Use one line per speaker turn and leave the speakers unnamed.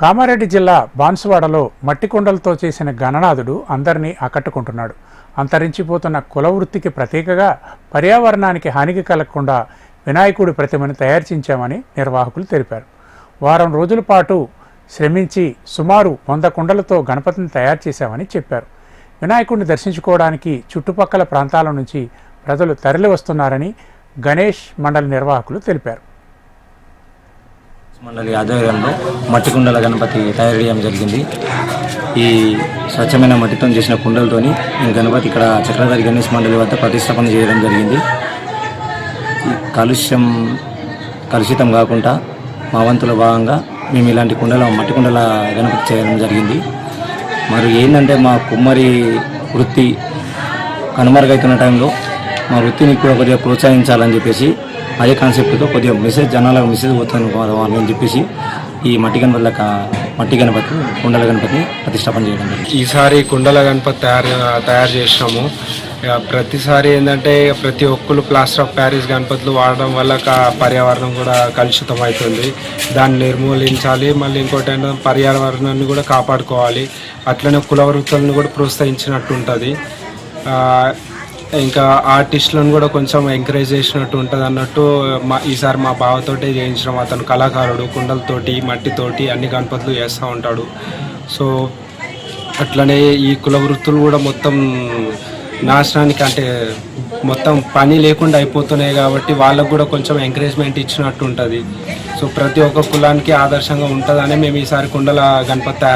కామారెడ్డి జిల్లా బాన్సువాడలో మట్టి కుండలతో చేసిన గణనాథుడు అందరినీ ఆకట్టుకుంటున్నాడు. అంతరించిపోతున్న కుల వృత్తికి ప్రతీకగా పర్యావరణానికి హానికి కలగకుండా వినాయకుడి ప్రతిమను తయారుచించామని నిర్వాహకులు తెలిపారు. వారం రోజుల పాటు శ్రమించి సుమారు 100 కుండలతో గణపతిని తయారు చేశామని చెప్పారు. వినాయకుడిని దర్శించుకోవడానికి చుట్టుపక్కల ప్రాంతాల నుంచి ప్రజలు తరలి వస్తున్నారని గణేష్ మండలి నిర్వాహకులు తెలిపారు.
మండలి ఆధ్వర్యంలో మట్టి కుండల గణపతి తయారు చేయడం జరిగింది. ఈ స్వచ్ఛమైన మట్టితో చేసిన కుండలతోని ఈ గణపతి ఇక్కడ చక్రధారి గణేష్ మండలి వద్ద ప్రతిష్టాపన చేయడం జరిగింది. కలుషితం కాకుండా మా వంతుల భాగంగా మేము ఇలాంటి మట్టి కుండల గణపతి చేయడం జరిగింది. మరి ఏంటంటే మా కుమ్మరి వృత్తి కనుమరుగైతున్న టైంలో మా వృత్తిని కూడా కొద్దిగా ప్రోత్సహించాలని చెప్పేసి అదే కాన్సెప్ట్తో కొద్దిగా జనాలకు మెసేజ్ పోతాను చెప్పేసి ఈ మట్టి గణపతి కుండల గణపతిని ప్రతిష్టాపన చేయడం జరిగింది.
ఈసారి కుండల గణపతి తయారు చేసినాము. ప్రతిసారి ఏంటంటే ప్రతి ఒక్కరు ప్లాస్టర్ ఆఫ్ ప్యారిస్ గణపతులు వాడడం వల్ల పర్యావరణం కూడా కలుషితం అవుతుంది. దాన్ని నిర్మూలించాలి. మళ్ళీ ఇంకోటి ఏంటంటే పర్యావరణాన్ని కూడా కాపాడుకోవాలి. అట్లనే కుల వృత్తులను కూడా ప్రోత్సహించినట్టు ఉంటుంది. ఇంకా ఆర్టిస్టులను కూడా కొంచెం ఎంకరేజ్ చేసినట్టు ఉంటుంది అన్నట్టు ఈసారి మా బావతోటే చేయించడం. అతను కళాకారుడు, కుండలతోటి మట్టితోటి అన్ని గణపతులు చేస్తూ ఉంటాడు. సో అట్లనే ఈ కుల వృత్తులు కూడా మొత్తం నాశనానికి అంటే మొత్తం పని లేకుండా అయిపోతున్నాయి కాబట్టి వాళ్ళకు కూడా కొంచెం ఎంకరేజ్మెంట్ ఇచ్చినట్టు ఉంటుంది. సో ప్రతి ఒక్క కులానికి ఆదర్శంగా ఉంటుందని మేము ఈసారి కుండల గణపతి